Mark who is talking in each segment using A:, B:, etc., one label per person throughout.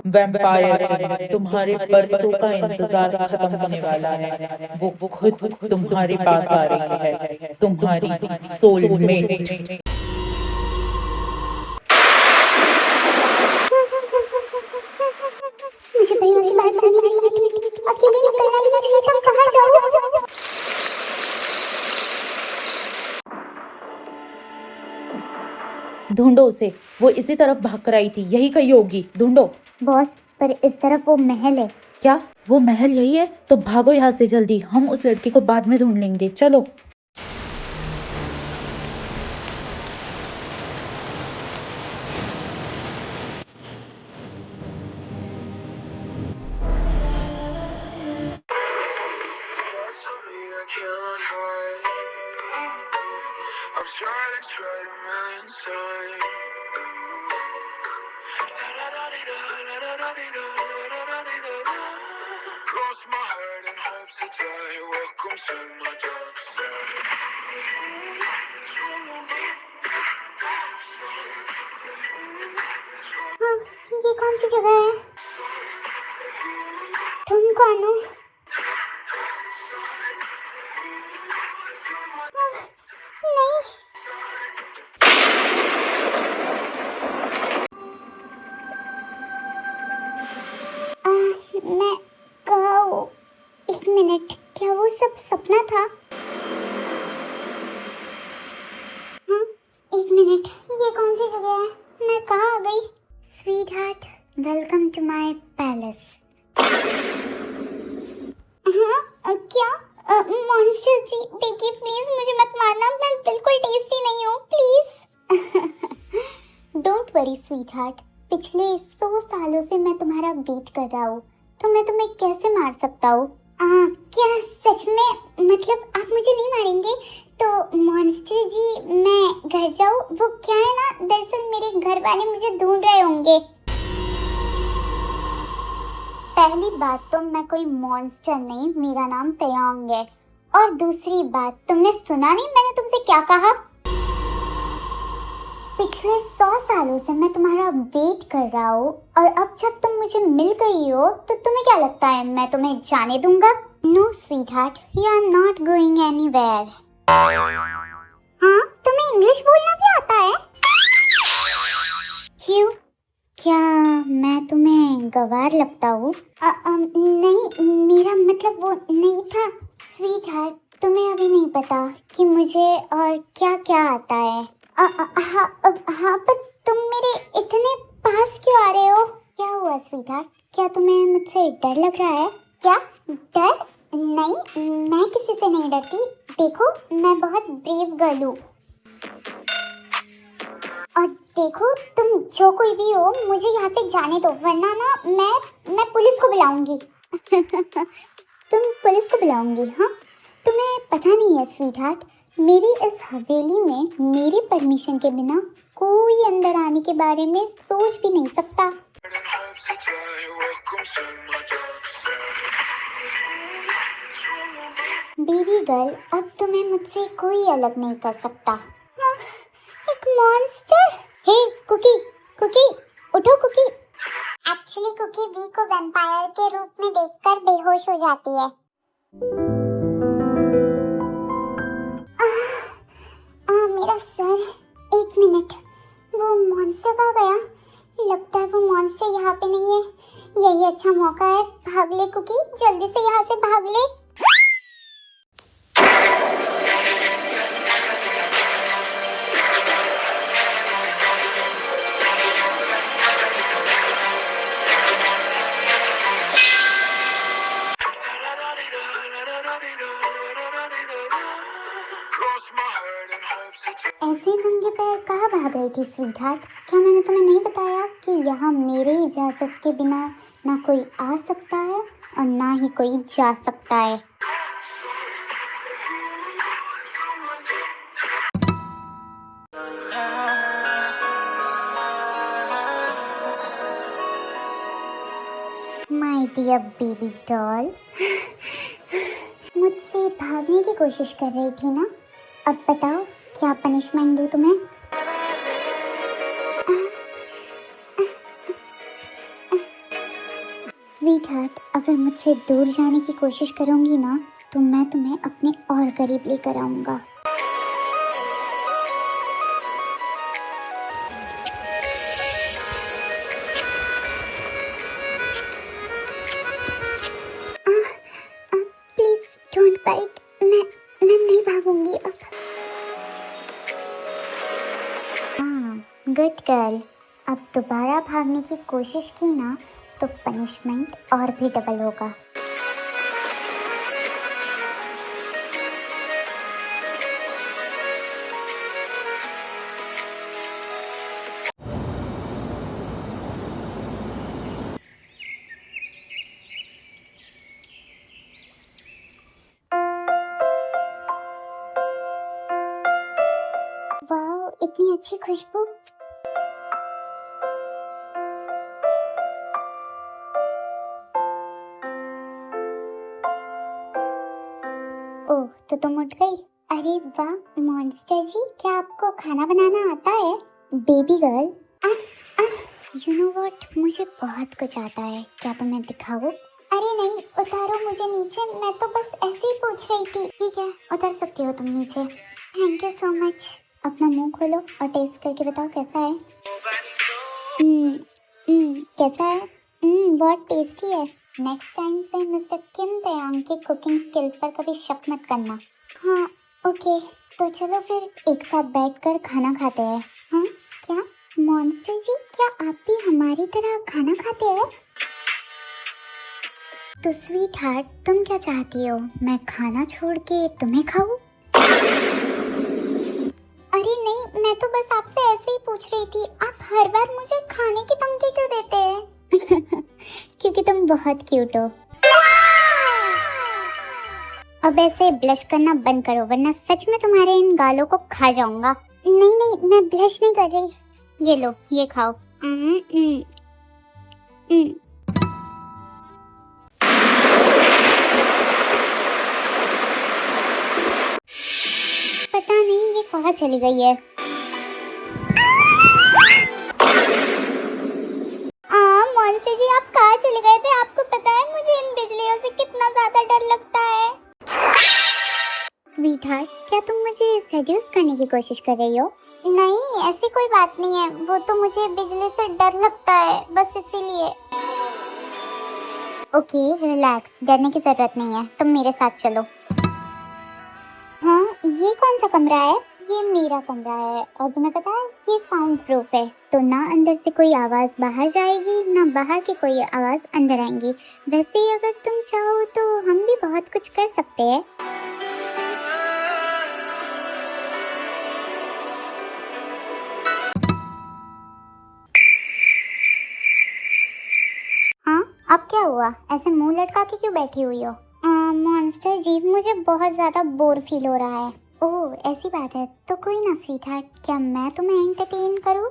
A: Vampire तुम्हारे बरसों का इंतजार खत्म होने वाला है। वो खुद तुम्हारे पास आ रही है, तुम्हारी सोलमेट।
B: मुझे भैया की बात सुननी चाहिए थी। अकेले निकलना भी नहीं चाहिए था। कहाँ जाऊँ?
A: ढूंढो उसे, वो इसी तरफ भाग कर आई थी, यही कहीं होगी, ढूंढो।
B: बॉस, पर इस तरफ वो महल है।
A: क्या वो महल यही है? तो भागो यहाँ से जल्दी, हम उस लड़की को बाद में ढूंढ लेंगे, चलो।
C: Cross my heart and hope to die. Welcome to my dark side.
B: हाँ, ये कौन सी जगह है? तुम कौन हो? नहीं। मैं कहाँ हूँ? एक मिनट, क्या वो सब सपना था? हाँ, एक मिनट, ये कौन सी जगह है? मैं कहाँ आ गई? Sweetheart, welcome to my palace. हाँ, क्या? मॉन्स्टर जी, देखिए प्लीज मुझे मत मारना, मैं बिल्कुल टेस्टी नहीं हूँ, please. Don't worry sweet heart, पिछले 100 सालों से मैं तुम्हारा वेट कर रहा हूँ, तो मैं तुम्हें कैसे मार सकता हूँ? क्या सच में? मतलब आप मुझे नहीं मारेंगे? तो मॉन्स्टर जी, मैं घर जाऊँ? वो क्या है ना, दरअसल मेरे घर वाले मुझे ढूंढ रहे होंगे। पहली बात तो मैं कोई मॉन्स्टर नहीं, मेरा नाम तयांग है। और दूसरी बात, तुमने सुना नहीं मैंने तुमसे क्या कहा? पिछले 100 सालों से मैं तुम्हारा वेट कर रहा हूँ, और अब जब तुम मुझे मिल गई हो तो तुम्हें क्या लगता है मैं तुम्हें जाने दूंगा? No sweetheart, you are not going anywhere. हाँ, तुम्हें इंग्लिश बोलना भी आता है? क्यों? क्या मैं तुम्हें गवार लगता हूँ? नहीं, मेरा मतलब वो नहीं था। स्वीट हार्ट, तुम्हें अभी नहीं पता कि मुझे और क्या क्या आता है। हाँ, पर तुम मेरे इतने पास क्यों आ रहे हो? क्या हुआ स्वीट हार्ट, क्या तुम्हें मुझसे डर लग रहा है? क्या डर? नहीं, मैं किसी से नहीं डरती। देखो, मैं बहुत ब्रेव गर्ल हूँ। और देखो, तुम जो कोई भी हो, मुझे यहाँ से जाने दो, वरना ना मैं पुलिस को बुलाऊंगी। तुम पुलिस को बुलाऊंगी? हाँ, तुम्हें पता नहीं है स्वीट हार्ट, मेरी इस हवेली में मेरी परमिशन के बिना कोई अंदर आने के बारे में सोच भी नहीं सकता। बेबी गर्ल, अब तुम्हें मुझसे कोई अलग नहीं कर सकता। हाँ, एक मॉन्स्टर। हे कुकी, कुकी, उठो कुकी। एक्चुअली कुकी वी को वैम्पायर के रूप में देखकर बेहोश हो जाती है। मेरा सर, एक मिनट, वो मॉन्स्टर कहाँ गया? लगता है वो मॉन्स्टर यहाँ पे नहीं है। यही अच्छा मौका है, भाग ले कुकी, जल्दी से यहाँ से भाग ले। ऐसे नंगे पैर कहाँ भाग रही थी स्वीट हार्ट? क्या मैंने तुम्हें नहीं बताया कि यहाँ मेरे इजाजत के बिना ना कोई आ सकता है और ना ही कोई जा सकता है? माय डियर बेबी डॉल, मुझसे भागने की कोशिश कर रही थी ना? अब बताओ क्या पनिशमेंट दूँ तुम्हें? स्वीट हार्ट, अगर मुझसे दूर जाने की कोशिश करूंगी ना तो मैं तुम्हें अपने और करीब लेकर आऊंगा। Please don't bite. मैं नहीं भागूंगी अब। हाँ, गुड गर्ल। अब दोबारा भागने की कोशिश की ना तो पनिशमेंट और भी डबल होगा। वाह, इतनी अच्छी खुशबू। ओह, तो तुम उठ गई। अरे वाह मॉन्स्टर जी, क्या आपको खाना बनाना आता है? Baby girl, you know what, मुझे बहुत कुछ आता है, क्या तुम्हें दिखाऊं? अरे नहीं, उतारो मुझे नीचे, मैं तो बस ऐसे ही पूछ रही थी। ठीक है, उतर सकती हो तुम नीचे। Thank you so much. अपना मुंह खोलो और टेस्ट करके बताओ कैसा है। कैसा है? बहुत टेस्टी है। नेक्स्ट टाइम से मिस्टर किम तयांग की कुकिंग स्किल पर कभी शक मत करना। हाँ ओके, तो चलो फिर एक साथ बैठकर खाना खाते हैं। हाँ क्या मॉन्स्टर जी, क्या आप भी हमारी तरह खाना खाते हैं? तो स्वीट हार्ट, तुम क्या चाहती हो, मैं खाना छोड़ के तुम्हें खाऊं? अरे नहीं, मैं तो बस आपसे ऐसे ही पूछ रही थी। आप हर बार मुझे खाने की धमकी क्यों देते हैं? क्योंकि तुम बहुत क्यूट हो। अब ऐसे ब्लश करना बंद करो वरना सच में तुम्हारे इन गालों को खा जाऊंगा। नहीं नहीं, मैं ब्लश नहीं कर रही। ये लो, ये खाओ। पता नहीं ये कहाँ चली गई है। मॉन्स्टर जी, आप कहाँ चले गए थे? आपको पता है मुझे इन बिजलियों से कितना ज्यादा डर लगता है। स्वीट हार्ट, क्या तुम मुझे सेड्यूस करने की कोशिश कर रही हो? नहीं, ऐसी कोई बात नहीं है, वो तो मुझे बिजली से डर लगता है, बस इसीलिए। ओके रिलैक्स, डरने की जरूरत नहीं है, तुम मेरे साथ चलो। हाँ, ये कौन सा कमरा है? ये मेरा कमरा है और तुम्हें पता है ये साउंड प्रूफ है, तो ना अंदर से कोई आवाज बाहर जाएगी ना बाहर की कोई आवाज अंदर आएंगी। वैसे ही अगर तुम चाहो तो हम भी बहुत कुछ कर सकते हैं। हाँ, अब क्या हुआ? ऐसे मुंह लटका के क्यों बैठी हुई हो? मॉन्स्टर जी, मुझे बहुत ज्यादा बोर फील हो रहा है। ओह ऐसी बात है, तो कोई ना स्वीट हार्ट, क्या मैं तुम्हें एंटरटेन करूं?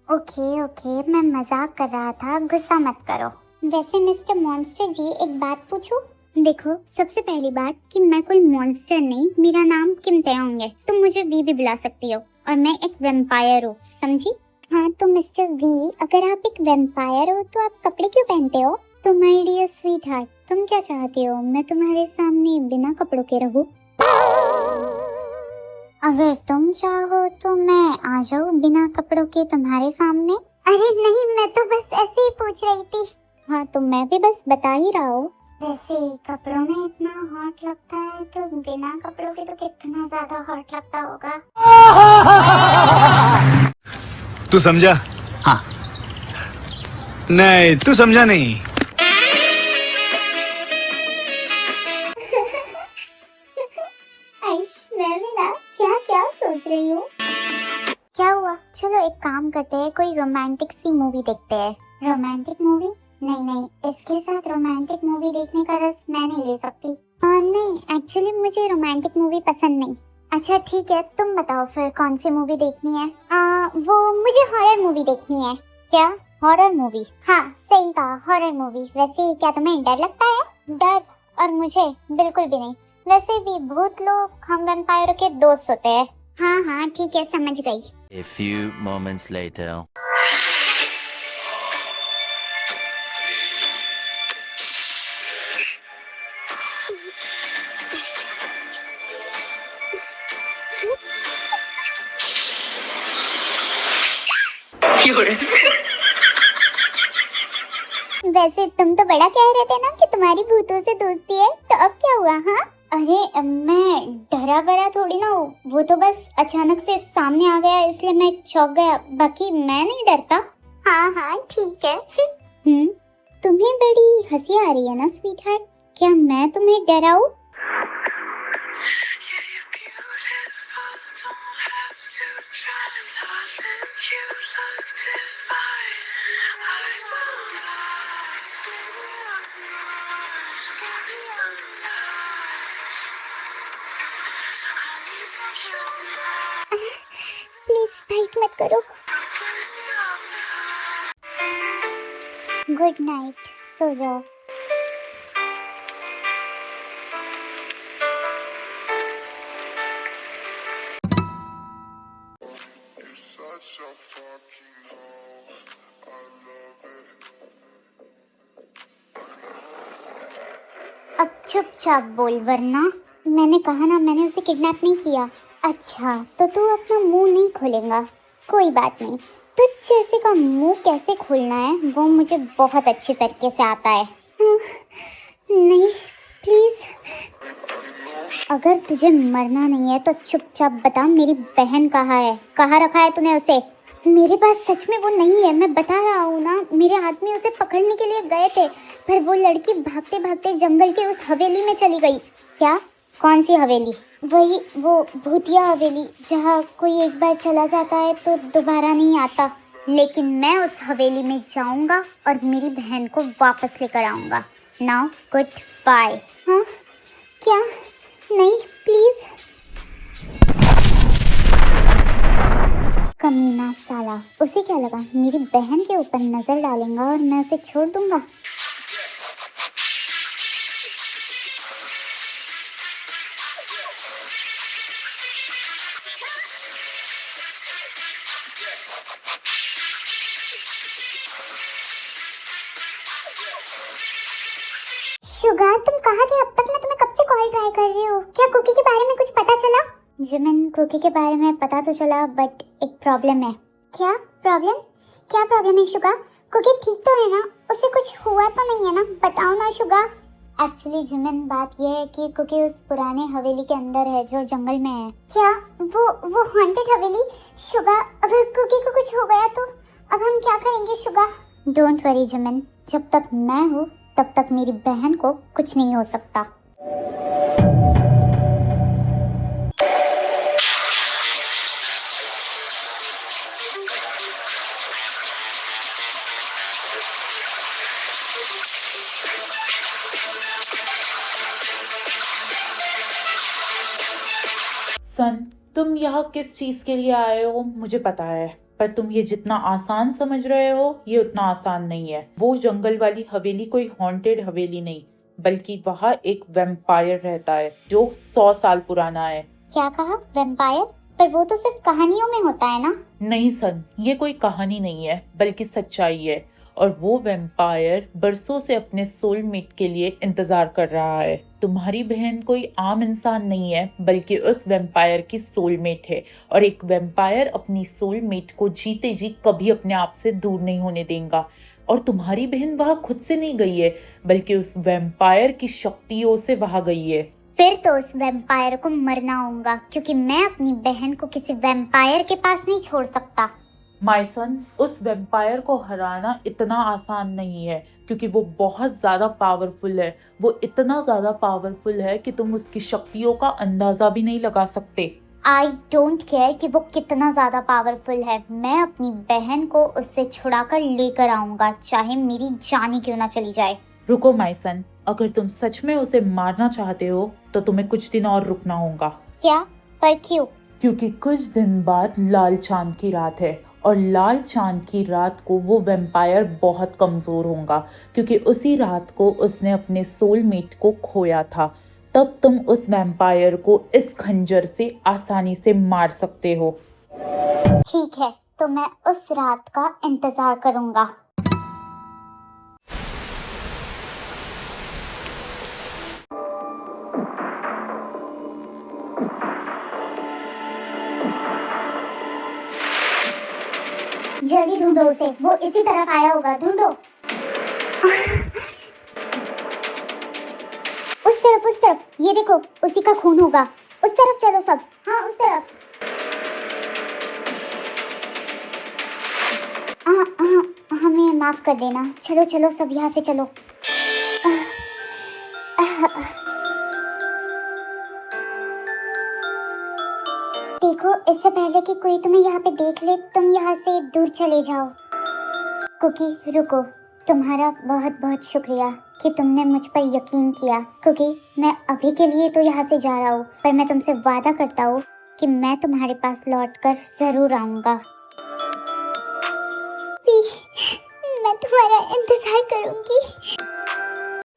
B: ओके, मैं मजाक कर रहा था, गुस्सा मत करो। वैसे मिस्टर मॉन्स्टर जी, एक बात पूछूं? देखो, सबसे पहली बात कि मैं कोई मॉन्स्टर नहीं, मेरा नाम किम तयांग है, तुम मुझे वी भी बुला सकती हो और मैं एक वेम्पायर हूँ, समझी? हाँ तो मिस्टर वी, अगर आप एक वेम्पायर हो तो आप कपड़े क्यों पहनते हो? तो माय डियर स्वीट हार्ट, तुम क्या चाहती हो, मैं तुम्हारे सामने बिना कपड़ों के रहूं? अगर तुम चाहो तो मैं आ जाऊं बिना कपड़ों के तुम्हारे सामने। अरे नहीं, मैं तो बस ऐसे ही पूछ रही थी। हाँ तो मैं भी बस बता ही रहा हूँ। वैसे कपड़ों में इतना हॉट लगता है तो बिना कपड़ों के तो कितना ज्यादा हॉट लगता होगा।
D: तू समझा? हाँ। नहीं, तू समझा नहीं।
B: मैं भी ना क्या क्या सोच रही हूँ। क्या हुआ? चलो एक काम करते हैं, कोई रोमांटिक सी मूवी देखते हैं। Romantic movie? नहीं, इसके साथ रोमांटिक मूवी देखने का रस मैं नहीं ले सकती। नहीं, एक्चुअली मुझे रोमांटिक मूवी पसंद नहीं। अच्छा ठीक है, तुम बताओ फिर कौन सी मूवी देखनी है? वो मुझे हॉरर मूवी देखनी है। क्या हॉरर मूवी? हाँ सही कहा, हॉरर मूवी। वैसे क्या तुम्हें डर लगता है? डर? और मुझे बिल्कुल भी नहीं। वैसे भी भूत लोग हम वैम्पायरों के दोस्त होते हैं। हाँ ठीक है, समझ गई।
E: A few moments later.
B: वैसे तुम तो बड़ा कह रहे थे ना कि तुम्हारी भूतों से दोस्ती है, तो अब क्या हुआ? हाँ, अरे मैं डरा वरा थोड़ी ना हूँ, वो तो बस अचानक से सामने आ गया इसलिए मैं चौंक गया, बाकी मैं नहीं डरता। हाँ हाँ ठीक है। तुम्हें बड़ी हंसी आ रही है ना स्वीट हार्ट? क्या मैं तुम्हें डराऊं? प्लीज फाइट मत करो। गुड नाइट, सो जाओ।
C: You're such a fucking hoe. I love it.
B: अब चुपचाप बोल, वरना मैंने कहा ना, मैंने उसे किडनैप नहीं किया। अच्छा, तो तू अपना मुंह नहीं खोलेगा? कोई बात नहीं, तुझ जैसे का मुंह कैसे खोलना है वो मुझे बहुत अच्छे तरीके से आता है। नहीं प्लीज, अगर तुझे मरना नहीं है तो चुपचाप बता मेरी बहन कहाँ है, कहाँ रखा है तूने उसे? मेरे पास सच में वो नहीं है, मैं बता रहा हूँ ना। मेरे आदमी उसे पकड़ने के लिए गए थे, पर वो लड़की भागते भागते जंगल के उस हवेली में चली गई। क्या? कौन सी हवेली? वही, वो भूतिया हवेली जहाँ कोई एक बार चला जाता है तो दोबारा नहीं आता। लेकिन मैं उस हवेली में जाऊंगा और मेरी बहन को वापस लेकर आऊंगा। Now goodbye. हाँ? क्या? नहीं प्लीज। कमीना साला, उसे क्या लगा मेरी बहन के ऊपर नजर डालेगा और मैं उसे छोड़ दूंगा? शुगा, तुम कहाँ थे? अब तक मैं तुम्हें कब से कॉल ट्राई कर रही हूँ। क्या कुकी के बारे में कुछ पता चला? जिमिन, कुकी के बारे में पता तो चला, बट एक प्रॉब्लम है। क्या प्रॉब्लम? क्या प्रॉब्लम है शुगा? कुकी ठीक तो है ना? उसे कुछ हुआ तो नहीं है ना? बताओ ना शुगा। एक्चुअली जिमिन, बात यह है कि कुकी उस पुराने हवेली के अंदर है जो जंगल में है। क्या? वो हॉन्टेड हवेली? शुगा, अगर कुकी को कुछ हो गया तो अब हम क्या करेंगे शुगा? डोंट वरी जिमिन, जब तक मैं हूँ तब तक मेरी बहन को कुछ नहीं हो सकता।
A: सन, तुम यहाँ किस चीज के लिए आए हो मुझे पता है, पर तुम ये जितना आसान समझ रहे हो ये उतना आसान नहीं है। वो जंगल वाली हवेली कोई हॉन्टेड हवेली नहीं, बल्कि वहाँ एक वैम्पायर रहता है जो 100 साल पुराना है।
B: क्या कहा? वैम्पायर? पर वो तो सिर्फ कहानियों में होता है ना?
A: नहीं सन, ये कोई कहानी नहीं है बल्कि सच्चाई है। और वो वैम्पायर बरसों से अपने सोलमेट के लिए इंतजार कर रहा है। तुम्हारी बहन कोई आम इंसान नहीं है बल्कि उस वैम्पायर की सोलमेट है, और एक वैम्पायर अपनी सोलमेट को जीते जी कभी अपने आप से दूर नहीं होने देगा। और तुम्हारी बहन वहाँ खुद से नहीं गई है बल्कि उस वैम्पायर की शक्तियों से वहाँ गई है।
B: फिर तो उस वैम्पायर को मरना होगा, क्योंकि मैं अपनी बहन को किसी वैम्पायर के पास नहीं छोड़ सकता।
A: माय सन, उस वैम्पायर को हराना इतना आसान नहीं है, क्योंकि वो बहुत ज़्यादा पावरफुल है। वो इतना ज़्यादा पावरफुल है कि तुम उसकी शक्तियों का अंदाज़ा भी नहीं लगा सकते।
B: आई डोंट केयर कि वो कितना ज़्यादा पावरफुल है, मैं अपनी बहन को उससे छुड़ाकर लेकर आऊँगा, चाहे मेरी जान ही क्यों ना चली जाए।
A: रुको माय सन, अगर तुम सच में उसे मारना चाहते हो तो तुम्हें कुछ दिन और रुकना होगा।
B: क्या? पर क्यों?
A: क्योंकि कुछ दिन बाद लाल चांद की रात है, और लाल चांद की रात को वो वैम्पायर बहुत कमज़ोर होगा, क्योंकि उसी रात को उसने अपने सोलमेट को खोया था। तब तुम उस वैम्पायर को इस खंजर से आसानी से मार सकते हो।
B: ठीक है, तो मैं उस रात का इंतजार करूँगा। जल्दी ढूंढो उसे, वो इसी तरफ आया होगा, ढूंढो। उस तरफ, ये देखो, उसी का खून होगा। उस तरफ चलो सब, हाँ उस तरफ। हमें माफ कर देना, चलो चलो सब यहाँ से चलो। देखो, इससे पहले कि कोई तुम्हें यहाँ पे देख ले, तुम यहाँ से दूर चले जाओ। कुकी रुको, तुम्हारा बहुत बहुत शुक्रिया कि तुमने मुझ पर यकीन किया। कुकी, मैं अभी के लिए तो यहाँ से जा रहा हूँ, पर मैं तुमसे वादा करता हूँ कि मैं तुम्हारे पास लौटकर जरूर आऊँगा। मैं तुम्हारा इंतजार करूँगी।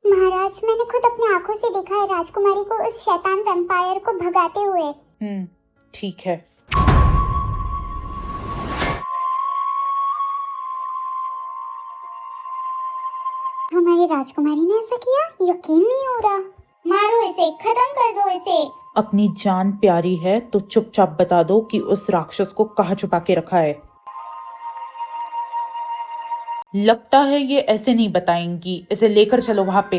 B: महाराज, मैंने खुद अपनी आंखों से देखा है राजकुमारी को उस शैतान वैम्पायर को भगाते हुए।
A: ठीक है।
B: हमारी राजकुमारी ने ऐसा किया, यकीन नहीं हो रहा। मारो इसे, खत्म कर दो इसे।
A: अपनी जान प्यारी है तो चुपचाप बता दो कि उस राक्षस को कहाँ छुपा के रखा है। लगता है ये ऐसे नहीं बताएंगी, इसे लेकर चलो वहां पे।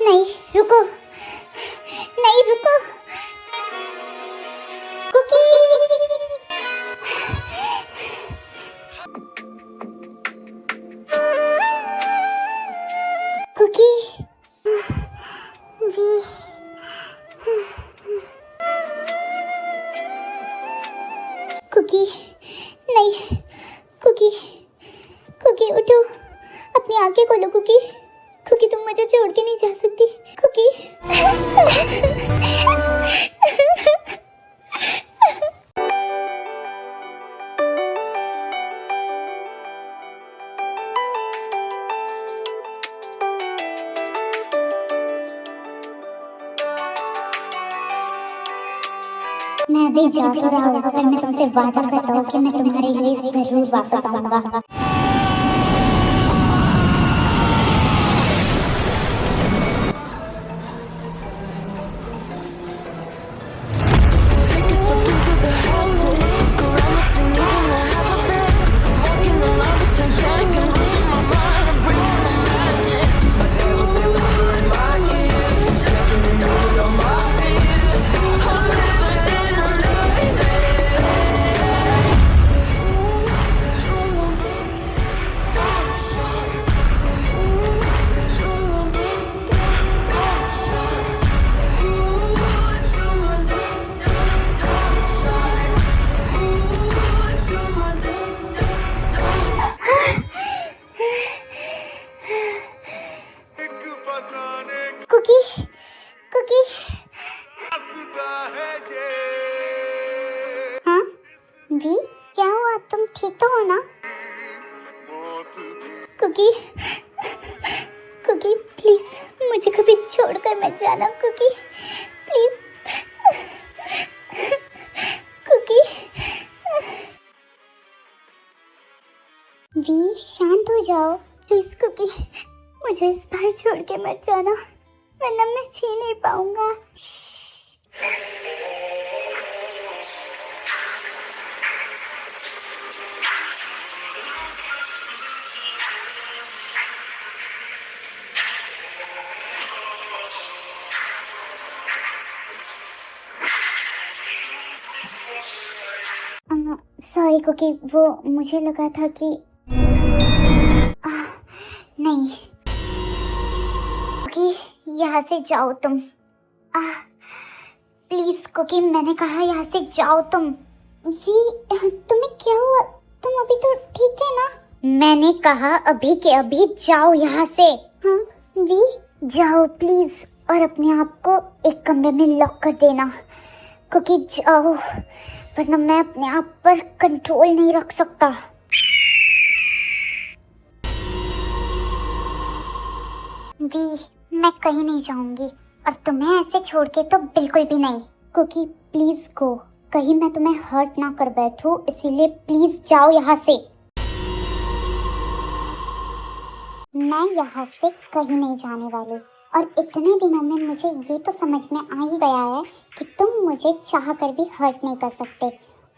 B: नहीं रुको, नहीं रुको। कुकी, कुकी, वी, कुकी, नहीं, कुकी, कुकी उठो, अपनी आंखें खोलो कुकी। कुकी, तुम मुझे छोड़ के नहीं जा सकती। कुकी। मैं भी जा तो रहा हूँ, पर मैं तुमसे वादा करता हूँ कि मैं तुम्हारे लिए जरूर वापस आऊंगा। कुकी, कुकी, हाँ वी, क्या हुआ? तुम ठीक तो हो ना? कुकी, कुकी प्लीज मुझे कभी छोड़कर मत जाना कुकी, प्लीज। कुकी, वी शांत हो जाओ प्लीज कुकी, मुझे इस बार छोड़ के मत जाना, वरना मैं जी नहीं पाऊंगा। सॉरी कुकी, वो मुझे लगा था कि नहीं। कुकी यहाँ से जाओ तुम। प्लीज कुकी, मैंने कहा यहाँ से जाओ तुम। वी, तुम्हें क्या हुआ? तुम अभी तो ठीक थे ना? मैंने कहा अभी के अभी जाओ यहाँ से। हाँ वी, जाओ प्लीज, और अपने आप को एक कमरे में लॉक कर देना। कुकी जाओ, वरना मैं अपने आप पर कंट्रोल नहीं रख सकता। वी, मैं कहीं नहीं जाऊंगी, और तुम्हें ऐसे छोड़ के तो बिल्कुल भी नहीं। कुकी प्लीज गो, कहीं मैं तुम्हें हर्ट ना कर बैठूं, इसीलिए प्लीज जाओ यहाँ से। मैं यहाँ से कहीं नहीं जाने वाली, और इतने दिनों में मुझे ये तो समझ में आ ही गया है कि तुम मुझे चाह कर भी हर्ट नहीं कर सकते।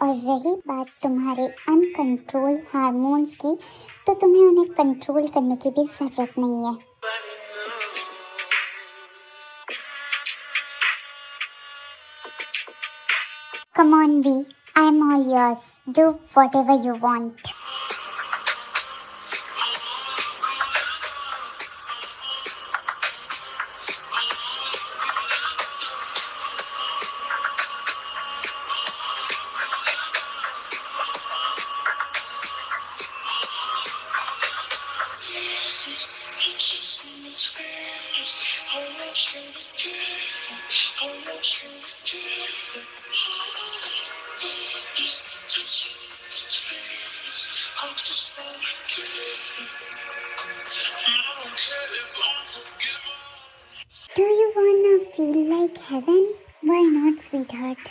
B: और रही बात तुम्हारे अनकंट्रोल हार्मोन्स की, तो तुम्हें उन्हें कंट्रोल करने की भी ज़रूरत नहीं है। Come on, V. I'm all yours. Do whatever you want. Do you wanna feel like heaven? Why not, sweetheart?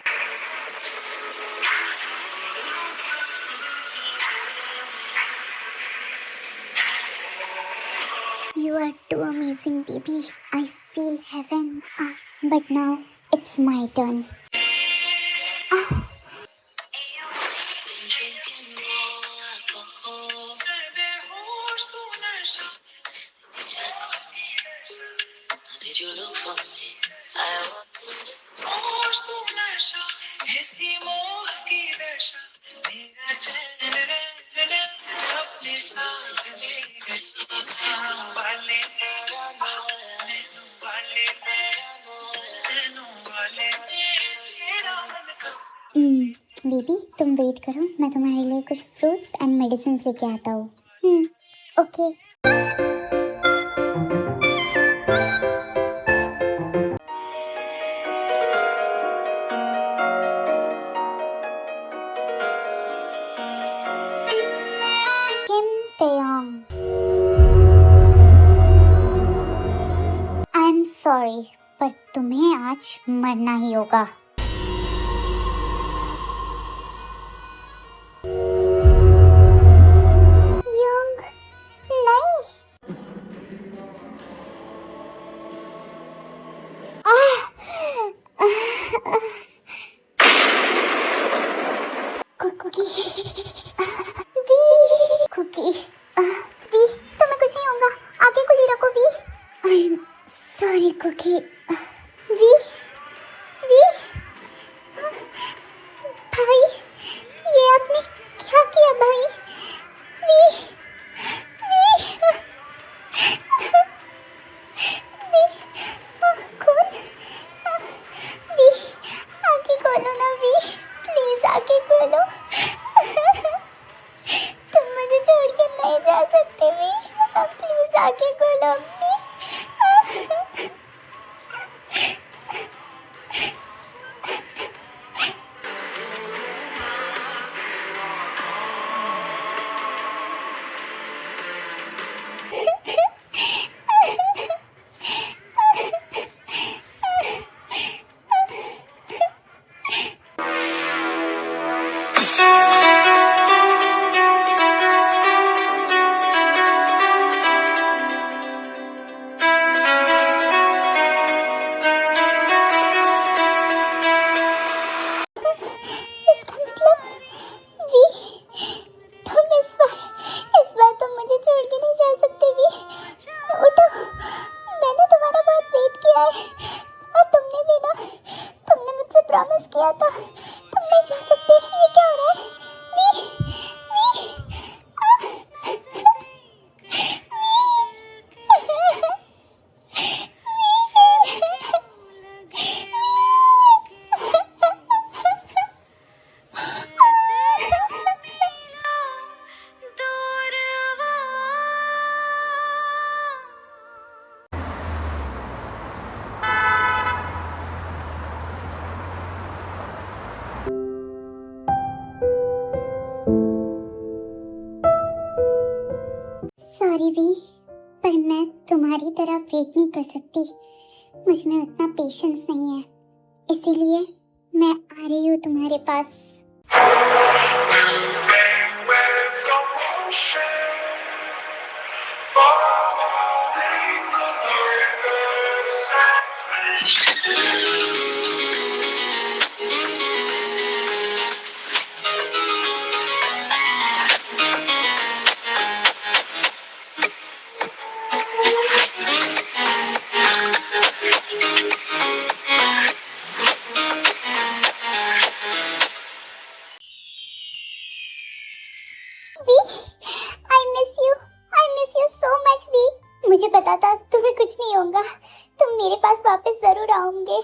B: You are too amazing, baby. I feel heaven. But now it's my turn.
C: Did you look for me? I walked in the hoş tu नशा ऐसी मोह की दशा मेरा चैन रहना अपने साथ ले गया वाले नैनों वाले छेड़ा मन का
B: बेबी तुम वेट करो, मैं तुम्हारे लिए कुछ फ्रूट्स एंड मेडिसिन लेके आता हूँ। Okay. Kim Taeyong, I am sorry, पर तुम्हें आज मरना ही होगा। यंग, नहीं। कुकी, वी, कुकी, वी, तुम्हें कुछ नहीं होगा, आगे खुली रखो वी। आई एम सॉरी कुकी, वी, वी, भाई, ये आपने क्या किया भाई? वी, वी, वी, कौन? वी, आगे खोलो ना वी, प्लीज आगे खोलो। तुम मुझे छोड़ के नहीं जा सकते वी, प्लीज आगे खोलो अपनी। इसका मतलब वी, तुम इस बार तुम मुझे छोड़ के नहीं जा सकते वी। उठो, मैंने तुम्हारा बहुत वेट किया है और तुमने भी ना, तुमने मुझसे प्रॉमिस किया था, तुम नहीं जा सकते। ये क्या हो रहा है वी, वी, सॉरी वी, पर मैं तुम्हारी तरह वेट नहीं कर सकती, मुझ में उतना पेशेंस नहीं है, इसीलिए मैं आ रही हूँ तुम्हारे पास।
C: Following the river.
B: तुम्हें कुछ नहीं होगा, तुम मेरे पास वापस जरूर आओगे।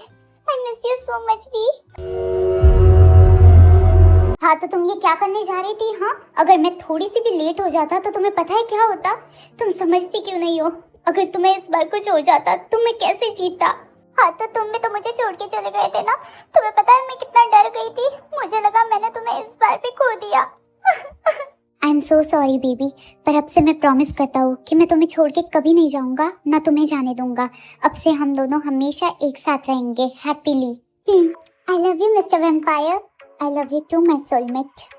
B: I miss you so much भी। हाँ तो तुम ये क्या करने जा रही थी? हाँ, अगर मैं थोड़ी सी भी लेट हो जाता तो तुम्हें पता है क्या होता? तुम समझती क्यों नहीं हो? अगर तुम्हें इस बार कुछ हो जाता तो मैं कैसे जीता? हाँ तो तुम भी तो मुझे छोड़ के चले गए थे ना। तुम्हें पता है मैं कितना डर गई थी, मुझे लगा मैंने तुम्हें इस बार भी खो दिया। I am so sorry baby, पर अब से मैं प्रॉमिस करता हूँ कि मैं तुम्हें छोड़ के कभी नहीं जाऊंगा, ना तुम्हें जाने दूंगा। अब से हम दोनों हमेशा एक साथ रहेंगे happily. I love you mister vampire. I love you too my soulmate.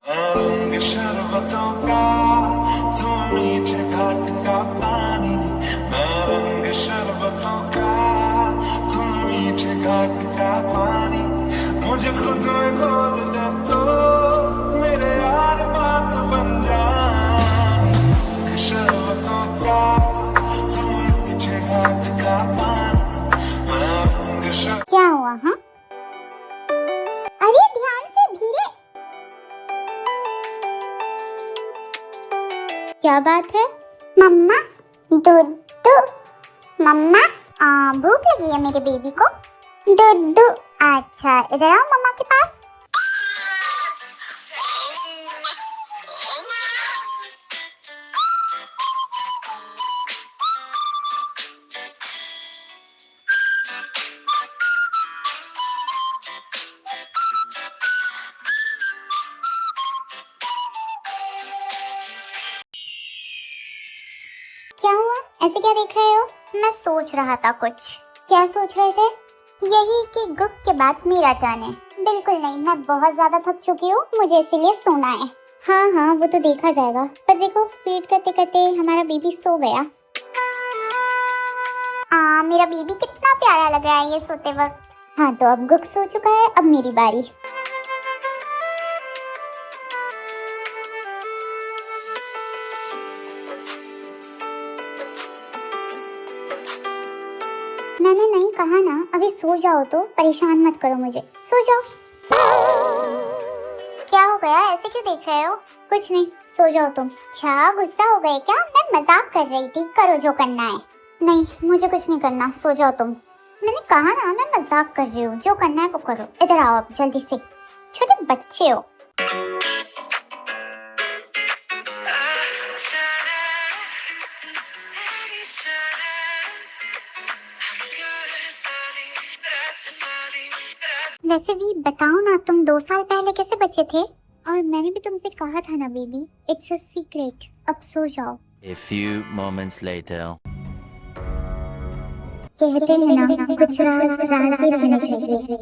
C: रंग शरबतों का तुम मीठे घाट का पानी, मैं रंग शरबतों का तुम मीठे घाट का पानी, मुझे खुद में घोल दे तो मेरे यार बात बन जाए। शरबतों का तुम मीठे घाट का पानी, मैं रंग शरबतों।
B: क्या हुआ? हाँ, अरे ध्यान से, धीरे। क्या बात है? मम्मा दूध। मम्मा भूख लगी है मेरे बेबी को। दूध। अच्छा इधर आओ मम्मा के पास। क्या हुआ? ऐसे क्या देख रहे हो? मैं सोच रहा था कुछ। क्या सोच रहे थे? यही कि गुप के बाद मेरा टर्न है। बिल्कुल नहीं, मैं बहुत ज्यादा थक चुकी हूँ, मुझे इसीलिए सोना है। हाँ हाँ वो तो देखा जाएगा, पर देखो फीड करते करते हमारा बेबी सो गया। मेरा बेबी कितना प्यारा लग रहा है ये सोते वक्त। हाँ तो अब गुप सो चुका है, अब मेरी बारी। मैंने नहीं कहा ना, अभी सो जाओ, तो परेशान मत करो मुझे, सो जाओ। क्या हो गया, ऐसे क्यों देख रहे हो? कुछ नहीं, सो जाओ तुम। अच्छा गुस्सा हो गए क्या? मैं मजाक कर रही थी, करो जो करना है। नहीं मुझे कुछ नहीं करना, सो जाओ तुम। मैंने कहा ना मैं मजाक कर रही हूँ, जो करना है वो करो। इधर आओ अब जल्दी से, छोटे बच्चे हो। वैसे भी बताओ ना, तुम 2 साल पहले कैसे बचे थे? और मैंने भी तुमसे कहा था ना बेबी, इट्स अ सीक्रेट। अब सो जाओ।
E: A few moments later.
B: कहते हैं ना कुछ राज राज ही रहने चाहिए।